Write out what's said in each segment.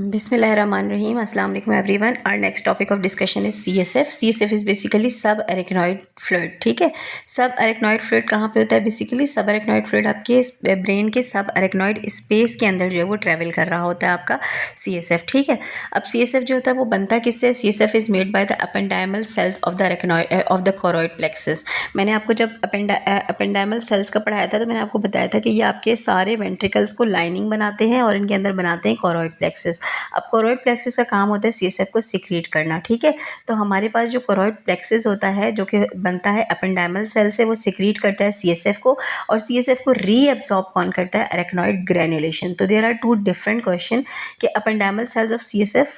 Bismillahirrahmanirrahim. Assalamu alaikum everyone. Our next topic of discussion is CSF. CSF is basically subarachnoid fluid. ठीक है, subarachnoid fluid कहाँ पे होता है? बेसिकली subarachnoid fluid आपके ब्रेन के subarachnoid स्पेस के अंदर जो है वो ट्रैवल कर रहा होता है आपका CSF. ठीक है, अब CSF जो होता है वो बनता किससे? CSF is made by the ependymal cells of the arachnoid of the choroid plexus. मैंने आपको जब एपेंडाइमल सेल्स का पढ़ाया था तो मैंने आपको बताया था कि ये आपके सारे वेंट्रिकल्स को लाइनिंग बनाते हैं और इनके अंदर बनाते हैं कोरॉइड प्लेक्सस. अब कोरॉइड प्लेक्सस का काम होता है सीएसएफ को सिक्रीट करना. ठीक है, तो हमारे पास जो कोरॉइड प्लेक्सस होता है जो कि बनता है एपेंडाइमल सेल से, वो सिक्रीट करता है सीएसएफ को, और सीएसएफ को रीएब्सॉर्ब कौन करता है? Arachnoid granulation. तो there are two different question कि ependymal cells of CSF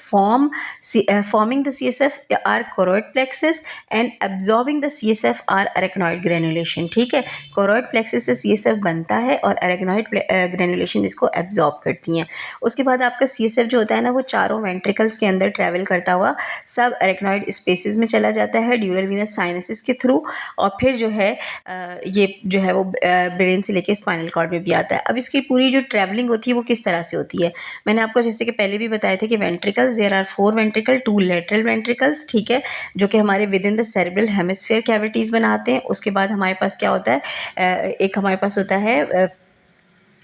forming the CSF are choroid plexus and absorbing the CSF are arachnoid granulation. ठीक है, choroid plexus से CSF बनता है और arachnoid granulation इसको absorb करती हैं. उसके बाद आपका CSF जो होता है ना वो चारों वेंट्रिकल्स के अंदर ट्रैवल करता हुआ सब अरेक्नॉइड स्पेसेस में चला जाता है ड्यूरल वीनस साइनसिस के थ्रू, और फिर जो है ये जो है वो ब्रेन से लेके स्पाइनल कॉर्ड में भी आता है. अब इसकी पूरी जो ट्रैवलिंग होती है वो किस तरह से होती है? मैंने आपको जैसे कि पहले भी बताया था कि ventricles, there are 4 ventricle, 2 lateral ventricles. ठीक है, जो कि हमारे within the cerebral hemisphere cavities बनाते हैं. उसके बाद हमारे पास क्या होता है? एक हमारे पास होता है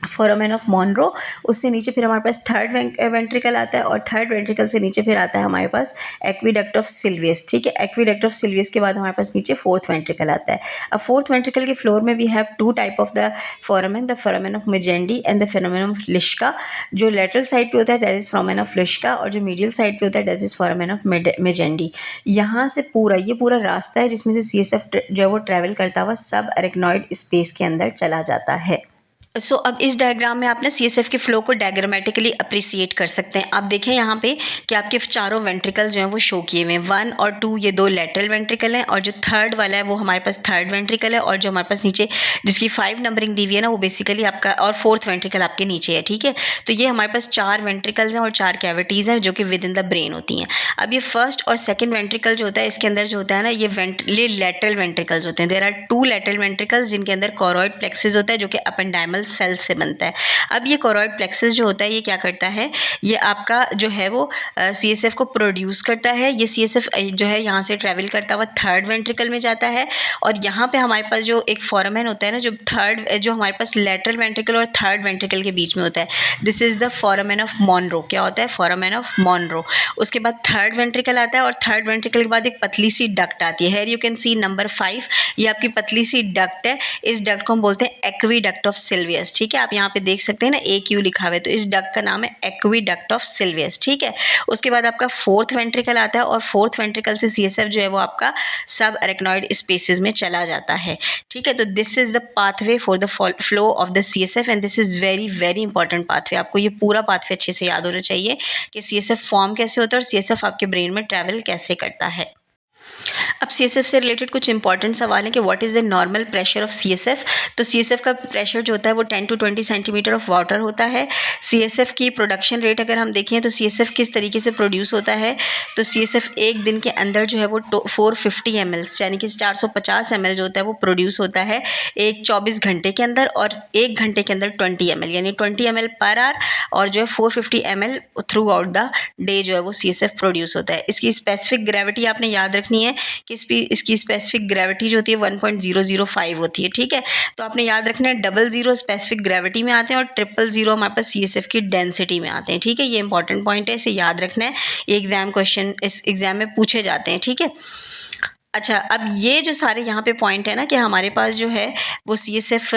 फोरामेन ऑफ मॉनरो. उससे नीचे फिर हमारे पास थर्ड वेंट्रिकल आता है, और थर्ड वेंट्रिकल से नीचे फिर आता है हमारे पास एक्विडक्ट ऑफ सिल्वियस. ठीक है, एक्विडक्ट ऑफ सिल्वियस के बाद हमारे पास नीचे फोर्थ वेंट्रिकल आता है. अब फोर्थ वेंट्रिकल के फ्लोर में we have 2 type of the foramen, the foramen of Magendie and the foramen of Luschka. जो लेटरल साइड पे होता है that is foramen of Luschka, और जो मीडियल साइड पे होता है that is foramen of Magendie. यहाँ से ये पूरा रास्ता है जिसमें से सीएसएफ जो है वो ट्रैवल करता हुआ सब अरेक्नॉइड स्पेस के अंदर चला जाता है. अब इस डायग्राम में आप ना सीएसएफ के फ्लो को डायग्रामेटिकली अप्रिसिएट कर सकते हैं. आप देखें यहाँ पे कि आपके चारों वेंट्रिकल जो हैं वो शो किए हुए हैं. 1 और 2 ये 2 लेटरल वेंट्रिकल हैं, और जो थर्ड वाला है वो हमारे पास थर्ड वेंट्रिकल है, और जो हमारे पास नीचे जिसकी 5 नंबरिंग दी हुई है ना वो बेसिकली आपका, और फोर्थ वेंट्रिकल आपके नीचे है. ठीक है, तो ये हमारे पास 4 वेंट्रिकल्स हैं और 4 कैविटीज़ हैं जो कि विद इन द ब्रेन होती हैं. अब ये फर्स्ट और सेकेंड वेंट्रिकल जो होता है इसके अंदर जो होता है ना ये लेटरल वेंट्रिकल्स होते हैं. देयर आर 2 लेटरल वेंट्रिकल्स जिनके अंदर कोरॉइड प्लेक्सस होता है जो कि एपेंडाइमल सेल से बनता है. अब ये कोरॉइड प्लेक्सस जो होता है ये क्या करता है? ये आपका जो है वो सीएसएफ को प्रोड्यूस करता है. ये सीएसएफ जो है यहाँ से ट्रैवल करता हुआ थर्ड वेंट्रिकल में जाता है, और यहाँ पे हमारे पास जो एक फोरामेन होता है ना जो हमारे पास लेटरल वेंट्रिकल और थर्ड वेंट्रिकल के बीच में होता है, this is the foramen of Monroe. क्या होता है? Foramen of Monroe. उसके बाद थर्ड वेंट्रिकल आता है, और थर्ड वेंट्रिकल के बाद एक पतली सी डक्ट आती है. Here you can see number 5, ये आपकी पतली सी डक्ट है. इस डक्ट को हम बोलते हैं एक्विडक्ट ऑफ सिल्वियस. ठीक है, आप यहाँ पे देख सकते हैं ना AQ लिखा हुआ है, तो इस डक्ट का नाम है एक्विडक्ट ऑफ सिल्वियस. ठीक है, उसके बाद आपका फोर्थ वेंट्रिकल आता है, और फोर्थ वेंट्रिकल से सीएसएफ जो है वो आपका सब अरेक्नॉइड स्पेसेस में चला जाता है. ठीक है, तो this is the pathway for the flow of the CSF, and this is very very important pathway. आपको ये पूरा पाथवे अच्छे से याद होना चाहिए कि सीएसएफ फॉर्म कैसे होता है और सीएसएफ आपके ब्रेन में ट्रैवल कैसे करता है. अब सीएसएफ से रिलेटेड कुछ इंपॉर्टेंट सवाल है कि what is the normal pressure of CSF. तो सीएसएफ का प्रेशर जो होता है वो 10 to 20 सेंटीमीटर ऑफ वाटर होता है. सीएसएफ की प्रोडक्शन रेट अगर हम देखें तो सीएसएफ किस तरीके से प्रोड्यूस होता है, तो सीएसएफ एक दिन के अंदर जो है वो 450 ml यानी कि 450 ml जो होता है वो प्रोड्यूस होता है एक 24 घंटे के अंदर, और 1 घंटे के अंदर 20 ml यानी 20 ml पर आवर, और जो है 450 ml through out the day जो है वो सीएसएफ प्रोड्यूस होता है. इसकी स्पेसिफिक ग्रेविटी आपने याद रखनी है कि इसकी स्पेसिफिक ग्रेविटी जो होती है 1.005 होती है. ठीक है, तो आपने याद रखना है 00 स्पेसिफिक ग्रेविटी में आते हैं और 000 हमारे पास सीएसएफ की डेंसिटी में आते हैं. ठीक है, ये इंपॉर्टेंट पॉइंट है, इसे याद रखना है. ये एग्जाम क्वेश्चन इस एग्जाम में पूछे जाते हैं. ठीक है, अच्छा, अब ये जो सारे यहाँ पे पॉइंट है ना कि हमारे पास जो है वो सीएसएफ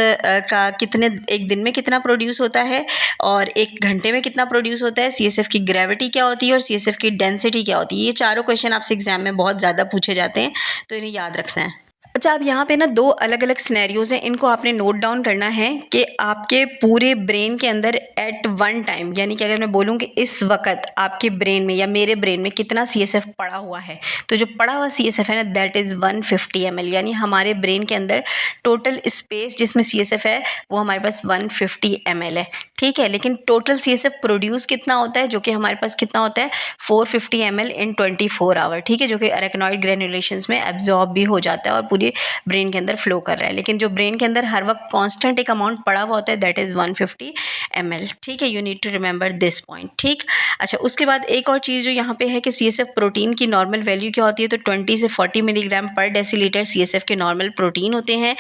का कितने एक दिन में कितना प्रोड्यूस होता है और 1 घंटे में कितना प्रोड्यूस होता है, सीएसएफ की ग्रेविटी क्या होती है और सीएसएफ की डेंसिटी क्या होती है, ये चारों क्वेश्चन आपसे एग्जाम में बहुत ज़्यादा पूछे जाते हैं, तो इन्हें याद रखना है. अच्छा, अब यहाँ पे ना 2 अलग अलग सिनेरियोज हैं, इनको आपने नोट डाउन करना है कि आपके पूरे ब्रेन के अंदर एट वन टाइम, यानी कि अगर मैं बोलूँ कि इस वक्त आपके ब्रेन में या मेरे ब्रेन में कितना सीएसएफ पड़ा हुआ है, तो जो पड़ा हुआ सीएसएफ है ना दैट इज़ 150 ml, यानी हमारे ब्रेन के अंदर टोटल स्पेस जिसमें सीएसएफ है वो हमारे पास 150 ml है. ठीक है, लेकिन टोटल सीएसएफ प्रोड्यूस कितना होता है, जो कि हमारे पास कितना होता है 450 ml इन 24 आवर. ठीक है, जो कि अरेक्नॉइड ग्रेन्युलेशंस में एब्जॉर्ब भी हो जाता है और पूरी आपके ब्रेन के अंदर फ्लो कर रहा है, लेकिन जो ब्रेन के अंदर हर वक्त कांस्टेंट एक अमाउंट पड़ा हुआ होता है दैट इज़ 150 ml। ठीक है, you need to remember this point. ठीक, अच्छा उसके बाद एक और चीज़ जो यहाँ पे है कि CSF प्रोटीन की नॉर्मल वैल्यू क्या होती है, तो 20 से 40 मिलीग्राम पर डेसीलीटर CSF के नॉर्मल प्रोटीन होते हैं।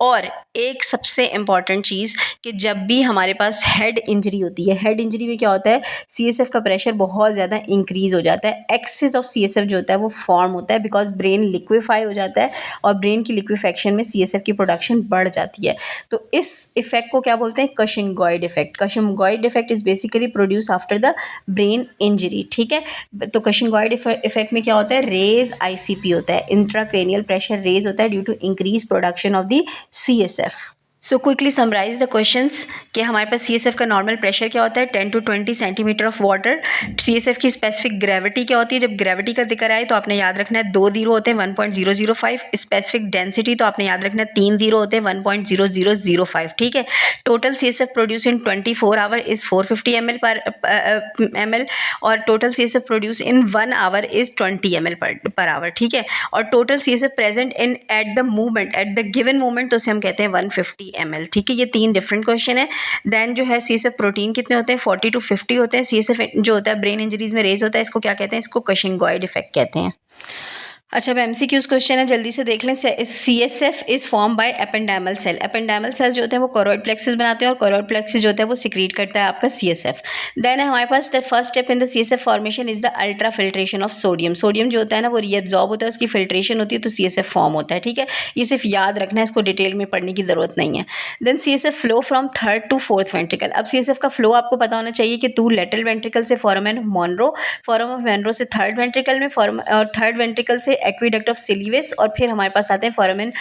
और एक सबसे इम्पॉर्टेंट चीज़ कि जब भी हमारे पास हेड इंजरी होती है, हेड इंजरी में क्या होता है, CSF का प्रेशर बहुत ज़्यादा इंक्रीज़ हो जाता है, एक्सेस ऑफ CSF जो होता है वो फॉर्म होता है बिकॉज ब्रेन लिक्विफाई हो जाता है और ब्रेन की लिक्विफेक्शन में CSF की प्रोडक्शन बढ़ जाती है। तो इस इफेक्ट को क्या बोलते हैं, cushingoid effect. Cushingoid effect is basically produce after the brain injury. ठीक है, तो कशिंगॉइड इफेक्ट में क्या होता है, रेज ICP होता है, इंट्राक्रेनियल प्रेशर रेज होता है due to increase production of the CSF। So quickly summarize the questions कि हमारे पास CSF का नॉर्मल प्रेशर क्या होता है, 10 to 20 centimeter of water. CSF की स्पेसिफिक ग्रेविटी क्या होती है, जब ग्रेविटी का जिक्र आए तो आपने याद रखना है 2 जीरो होते हैं 1.005। स्पेसिफिक डेंसिटी तो आपने याद रखना है 3 जीरो होते हैं 1.0005। ठीक है, total CSF produce in 24 our is 450 ml और total CSF produce in 1 our is 20 ml per hour. ठीक है, और total CSF present in at the movement, at the given movement, तो उसे हम कहते हैं 150 ml। ठीक है, ये 3 डिफरेंट क्वेश्चन है। देन जो है CSF प्रोटीन कितने होते हैं, 40 to 50 होते हैं। CSF जो होता है ब्रेन इंजरीज में रेज होता है, इसको क्या कहते हैं, इसको कशिंगॉइड इफेक्ट कहते हैं। अच्छा, अब MCQs क्वेश्चन है, जल्दी से देख लें। CSF is form by ependymal cell. Ependymal cell जो होते हैं वो कोरोइड प्लेक्सिस बनाते हैं और कोरोइड प्लेक्सिस जो होता है वो सिक्रीट करता है आपका CSF। देन हमारे पास the first step in the CSF formation is the ultrafiltration of sodium. Sodium जो होता है ना वो रीअब्जॉर्ब होता है, उसकी फिल्ट्रेशन होती है तो CSF फॉर्म होता है। ठीक है, ये सिर्फ याद रखना है, इसको डिटेल में पढ़ने की जरूरत नहीं है। Then CSF flow from 3rd to 4th ventricle. अब CSF का फ्लो आपको पता होना चाहिए कि टू लेटरल वेंट्रिकल से foramen of Monro, foramen of Monro से 3rd वेंट्रिकल में, और 3rd वेंट्रिकल से एक्विडक्ट ऑफ सिलीवेस, और फिर हमारे पास आते हैं फोरामेन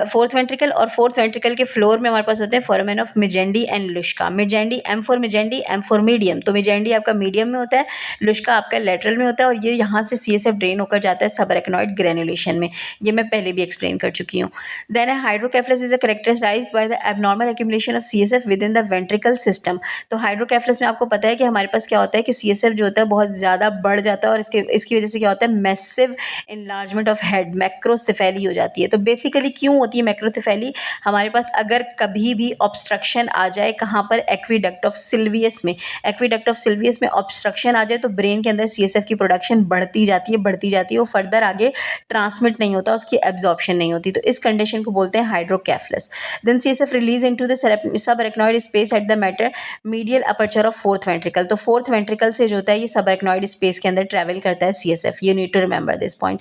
4th वेंट्रिकल, और 4th वेंट्रिकल के फ्लोर में हमारे पास होते हैं foramen of Magendie and Luschka. Magendie, M for Magendie, M for medium, तो मिजेंडी आपका मीडियम में होता है, लुश्का आपका लेटरल में होता है, और ये यहाँ से CSF ड्रेन होकर जाता है सबअरेक्नॉइड ग्रेनुलेशन में। ये मैं पहले भी एक्सप्लेन कर चुकी हूँ। Then hydrocephalus is characterized by the abnormal accumulation of CSF within the ventricle system. तो हाइड्रोकेफलस में आपको पता है कि हमारे पास क्या होता है कि CSF जो होता है बहुत ज़्यादा बढ़ जाता है, और इसकी वजह से क्या होता है, मैसिव इनलार्जमेंट ऑफ हेड, मैक्रोसेफेली हो जाती है। तो बेसिकली क्यों होती है मैक्रोसेफेली, हमारे पास अगर कभी भी ऑब्स्ट्रक्शन आ जाए, कहाँ पर, एक्विडक्ट ऑफ सिल्वियस में, एक्विडक्ट ऑफ सिल्वियस में ऑब्स्ट्रक्शन आ जाए तो ब्रेन के अंदर CSF की प्रोडक्शन बढ़ती जाती है, वो फर्दर आगे ट्रांसमिट नहीं होता, उसकी एब्जॉर्प्शन नहीं होती, तो इस कंडीशन को बोलते हैं hydrocephalus. Then CSF release into the subarachnoid space at the medial aperture of 4th ventricle. तो 4th वेंट्रिकल से जो होता है ये सबअरेक्नॉइड स्पेस के अंदर ट्रैवल करता है CSF। You need to remember this point.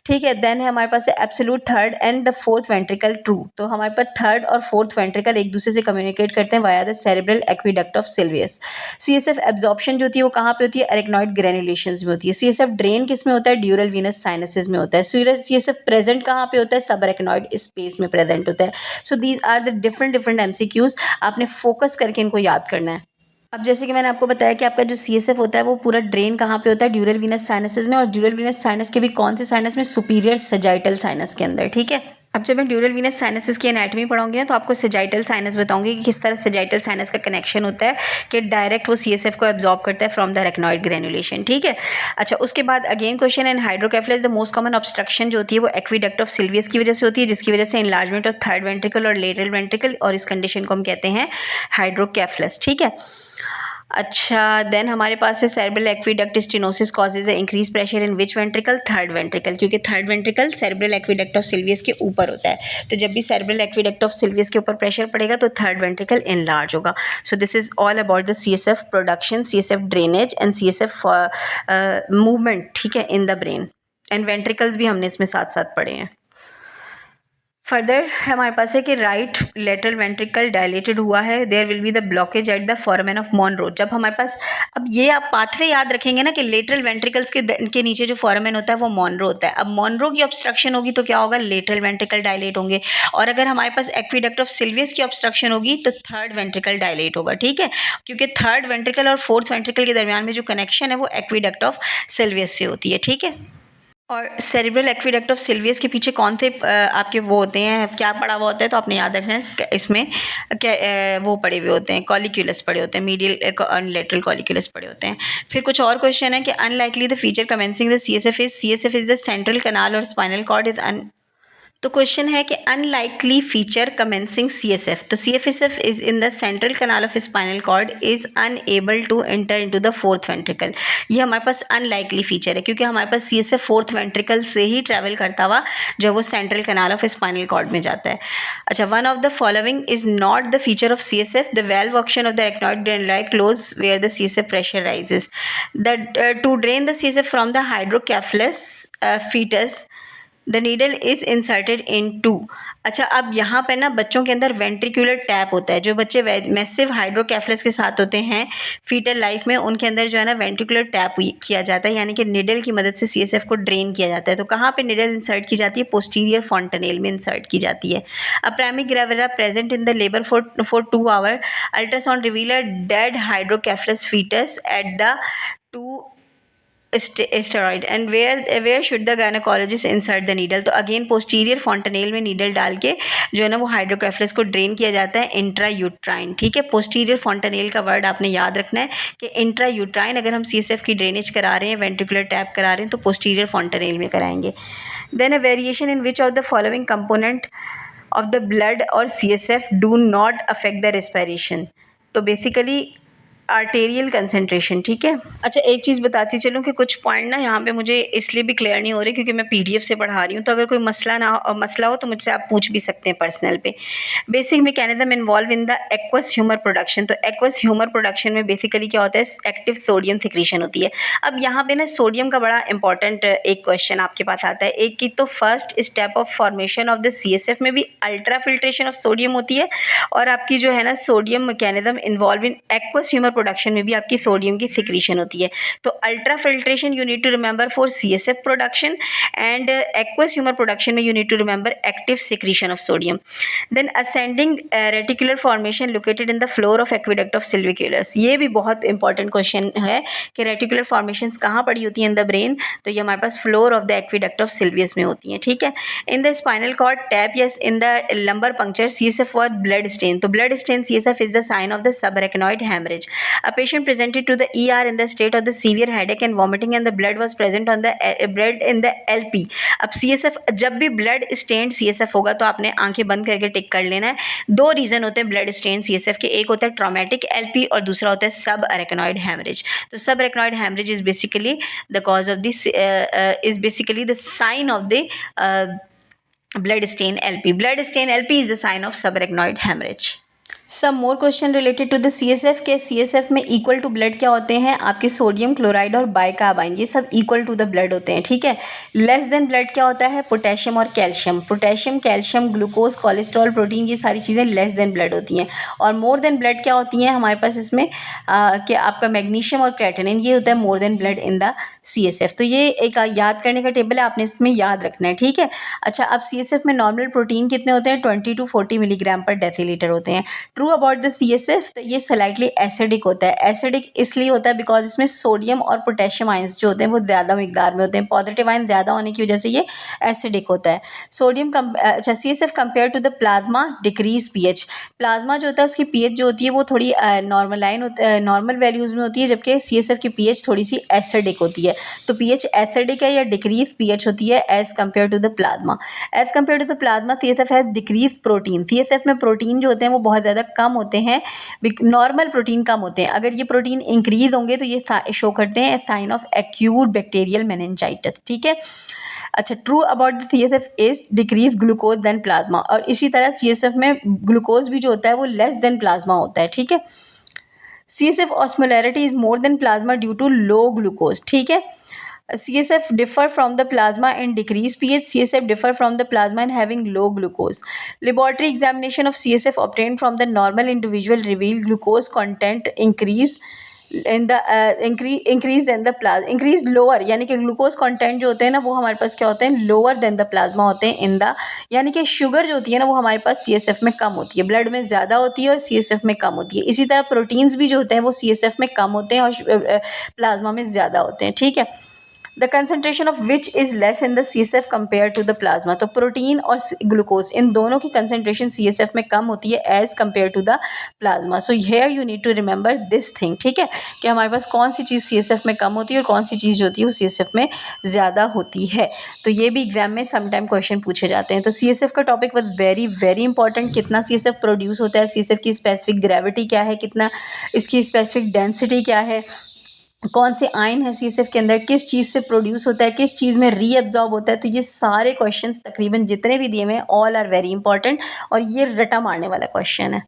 ठीक है, देन है हमारे पास absolute 3rd and the 4th ventricle true. तो हमारे पास 3rd और 4th वेंट्रिकल एक दूसरे से कम्युनिकेट करते हैं via the cerebral aqueduct of Silvius. CSF absorption जो होती है वो कहाँ पे होती है, अरेक्नॉइड ग्रेनुलेशंस में होती है। CSF ड्रेन किस में होता है, ड्यूरल वीनस साइनसेस में होता है। CSF प्रेजेंट कहाँ पे होता है, सबअरेक्नॉइड स्पेस में प्रेजेंट होता है। So these are the different MCQs, आपने फोकस करके इनको याद करना है। अब जैसे कि मैंने आपको बताया कि आपका जो CSF होता है वो पूरा ड्रेन कहाँ पे होता है, ड्यूरल वीनस साइनसेस में, और ड्यूरल वीनस साइनस के भी कौन से साइनस में, सुपीरियर सजाइटल साइनस के अंदर। ठीक है, अब जब मैं ड्यूरल वीनस साइनसेस की एनाटॉमी पढ़ाऊंगी ना तो आपको सजाइटल साइनस बताऊंगी कि किस तरह सजाइटल साइनस का कनेक्शन होता है कि डायरेक्ट वो CSF को एब्जॉर्ब करता है फ्रॉम द अरेक्नॉइड ग्रेनुलेशन। ठीक है, अच्छा उसके बाद again question in hydrocephalus the most common obstruction जो होती है वो एक्विडक्ट ऑफ सिल्वियस की वजह से होती है, जिसकी वजह से इनलार्जमेंट ऑफ 3rd वेंट्रिकल और लेटरल वेंट्रिकल, और इस कंडीशन को हम कहते हैं हाइड्रोकेफलस। ठीक है, अच्छा देन हमारे पास है cerebral aqueduct stenosis causes increase pressure in which ventricle, 3rd ventricle, क्योंकि 3rd ventricle cerebral aqueduct of Silvius के ऊपर होता है। तो जब भी सेरेब्रल एक्विडक्ट ऑफ सिल्वियस के ऊपर प्रेशर पड़ेगा तो 3rd वेंट्रिकल इनलार्ज होगा। So this is all about the CSF production, CSF drainage and CSF movement. ठीक है, in the brain and ventricles भी हमने इसमें साथ साथ पढ़े हैं। फर्दर हमारे पास है कि राइट लेटरल वेंट्रिकल डायलेटेड हुआ है, there will be the blockage at the foramen of Monro. जब हमारे पास, अब ये आप पाथवे याद रखेंगे ना कि लेटरल वेंट्रिकल्स के नीचे जो फोरामेन होता है वो मोनरो होता है। अब मोनरो की ऑब्स्ट्रक्शन होगी तो क्या होगा, लेटरल वेंट्रिकल डायलेट होंगे, और अगर हमारे पास एक्विडक्ट ऑफ सिल्वियस की ऑब्स्ट्रक्शन होगी तो 3rd वेंट्रिकल डायलेट होगा। ठीक है, क्योंकि 3rd वेंट्रिकल और 4th वेंट्रिकल के दरमियान में जो कनेक्शन है वो एक्विडक्ट ऑफ सिल्वियस से होती है। ठीक है, और सेरेब्रल एक्विडक्ट ऑफ सिल्वियस के पीछे कौन थे आपके वो होते हैं, क्या पड़ा हुआ होता है, तो आपने याद रखना है इसमें क्या वो पड़े हुए होते हैं, कॉलिक्यूलस पड़े होते हैं, मीडियल लेटरल कॉलिक्यूलस पड़े होते हैं। फिर कुछ और क्वेश्चन है कि unlikely the feature commencing the CSF is the central canal और स्पाइनल कॉर्ड इज तो क्वेश्चन है कि अनलाइकली फीचर कमेंसिंग CSF, तो CSF is in the central canal of spinal cord is unable to enter into the fourth ventricle. ये हमारे पास unlikely feature है क्योंकि हमारे पास CSF फोर्थ वेंट्रिकल से ही ट्रैवल करता हुआ जो वो central canal of spinal cord में जाता है। अच्छा, one of the following is not the feature of CSF, the valve action of the arachnoid granulae close where the CSF pressure rises, the to drain the CSF from the hydrocephalus fetus the needle is inserted into. अच्छा, अब यहाँ पे ना बच्चों के अंदर ventricular tap होता है। जो बच्चे मैसिव हाइड्रोकेफलस के साथ होते हैं फीटल लाइफ में, उनके अंदर जो है ना वेंट्रिकुलर टैप किया जाता है, यानी कि निडल की मदद से CSF को ड्रेन किया जाता है। तो कहाँ पे निडल इंसर्ट की जाती है? पोस्टीरियर फॉन्टेनेल में इंसर्ट की जाती है। A primary gravida present in the labour for 2 hour, ultrasound reveal a dead hydrocephalus fetus at the 2 steroid and where should the gynaecologist insert the needle. तो again posterior fontanelle में needle डाल के जो है ना वो हाइड्रोकेफलस को ड्रेन किया जाता है इंट्रा यूट्राइन। ठीक है, पोस्टीरियर फॉन्टेनेल का वर्ड आपने याद रखना है कि इंट्रा यूट्राइन, अगर हम CSF की ड्रेनेज करा रहे हैं, वेंट्रिकुलर टैप करा रहे हैं, तो पोस्टीरियर फॉन्टेनेल में कराएंगे। Then a variation in which of the following component of the blood और CSF do not affect the respiration. तो बेसिकली आर्टेरियल कंसंट्रेशन। ठीक है, अच्छा एक चीज़ बताती चलूँ कि कुछ पॉइंट ना यहाँ पे मुझे इसलिए भी क्लियर नहीं हो रहे क्योंकि मैं PDF से पढ़ा रही हूँ, तो अगर कोई मसला हो तो मुझसे आप पूछ भी सकते हैं पर्सनल पे। Basic mechanism involve in the aqueous humour production. तो एक्वस ह्यूमर प्रोडक्शन में बेसिकली क्या होता है? एक्टिव सोडियम सिक्रीशन होती है। अब यहाँ पे ना सोडियम का बड़ा इंपॉर्टेंट एक क्वेश्चन आपके पास आता है। एक की तो first step of formation of the CSF में भी अल्ट्रा फिल्ट्रेशन ऑफ सोडियम होती है, और आपकी जो है ना sodium mechanism involve in aqueous humour production में भी आपकी सोडियम की सिक्रीशन होती है। तो ultra filtration you need to remember for CSF production, and aqueous humour production में you need to remember active secretion of sodium. Then ascending reticular formation located in the floor of aqueduct of Sylviculus. ये भी बहुत important question है कि reticular formations कहाँ पड़ी होती हैं इन द ब्रेन? तो ये हमारे पास floor of the aqueduct of Sylvius में होती हैं। ठीक है, in the spinal cord tap yes in the lumbar puncture CSF और ब्लड स्टेन। तो blood stain CSF is the sign of the subarachnoid hemorrhage. A patient presented to the ER in the state of the severe headache and vomiting, and the blood was present on the blood in the LP. अब CSF, जब भी blood stained CSF होगा तो आपने आंखें बंद करके टिक कर लेना है। 2 रीज़न होते हैं ब्लड स्टेन CSF के, एक होता है ट्रॉमेटिक LP और दूसरा होता है सब अरेक्नॉइड हेमरेज। तो subarachnoid haemorrhage is basically the cause of this is basically the sign of the blood stain LP. Blood stain LP is the sign of subarachnoid hemorrhage. Some more question related to the CSF के CSF में equal to blood क्या होते हैं? आपके sodium chloride और बाइकार्बाइन, ये सब equal to the blood होते हैं। ठीक है, लेस देन ब्लड क्या होता है? पोटेशियम और calcium. Potassium, calcium, glucose, cholesterol, protein, ये सारी चीज़ें लेस देन ब्लड होती हैं। और मोर देन ब्लड क्या होती हैं हमारे पास इसमें? कि आपका मैग्नीशियम और क्रेटिनिन, ये होता है more than blood in the CSF। तो ये एक याद करने का टेबल है, आपने इसमें याद रखना है। ठीक है, अच्छा अब CSF में नॉर्मल प्रोटीन कितने होते हैं? 20 to 40 मिलीग्राम पर डेसीलीटर होते हैं। ट्रू अबाउट द CSF, तो ये स्लाइटली एसिडिक होता है। एसिडिक इसलिए होता है बिकॉज इसमें सोडियम और पोटेशियम आयंस जो होते हैं वो ज़्यादा मिकदार में होते हैं। पॉजिटिव आयन ज़्यादा होने की वजह से ये एसिडिक होता है। सोडियम अच्छा CSF compare to the plasma decrease pH। Plasma जो होता है उसकी pH जो होती है वो थोड़ी नॉर्मल वैल्यूज़ में होती है, जबकि CSF की pH थोड़ी सी एसिडिक होती है। तो pH एसिडिक है या डिक्रीज pH होती है as compare to the plasma. As compare to the plasma CSF है डिक्रीज प्रोटीन। CSF में प्रोटीन जो होते हैं वो बहुत ज़्यादा कम होते हैं, नॉर्मल प्रोटीन कम होते हैं। अगर ये प्रोटीन इंक्रीज होंगे तो ये शो करते हैं sign of acute bacterial meningitis. ठीक है, अच्छा true about the CSF is decrease glucose then plasma. और इसी तरह CSF में ग्लूकोज भी जो होता है वो लेस देन प्लाज्मा होता है। ठीक है, CSF osmolarity is more than plasma due to low glucose. ठीक है, CSF differ from the plasma in decreased pH. CSF differ from the plasma in having low glucose. Laboratory examination of CSF obtained from the normal individual reveal glucose content increase in the increase than the plasma, increase lower, यानी कि glucose content जो होते हैं ना वो हमारे पास क्या होते हैं? लोअर देन द प्लाज्मा होते हैं इन द, यानी कि शुगर जो होती है ना वो हमारे पास CSF में कम होती है, ब्लड में ज़्यादा होती है और CSF में कम होती है। इसी तरह प्रोटीन्स भी जो होते हैं वो CSF में कम होते हैं और प्लाज्मा में ज़्यादा होते हैं। ठीक है, the concentration of which is less in the CSF compare to the plasma. तो प्रोटीन और ग्लूकोज इन दोनों की कंसनट्रेशन CSF में कम होती है as compare to the plasma. So here you need to remember this thing, ठीक है, कि हमारे पास कौन सी चीज़ CSF में कम होती है और कौन सी चीज़ जो होती है वो CSF में ज़्यादा होती है। तो ये भी एग्जाम में समटाइम क्वेश्चन पूछे जाते हैं। तो CSF का topic was very very important. कितना CSF प्रोड्यूस होता है, CSF की स्पेसिफिक ग्रेविटी क्या है, कितना इसकी स्पेसिफिक डेंसिटी क्या है, कौन से आयन है CSF के अंदर, किस चीज़ से प्रोड्यूस होता है, किस चीज़ में रीअब्जॉर्ब होता है। तो ये सारे क्वेश्चंस तकरीबन जितने भी दिए हुए हैं ऑल आर वेरी इंपॉर्टेंट और ये रटा मारने वाला क्वेश्चन है।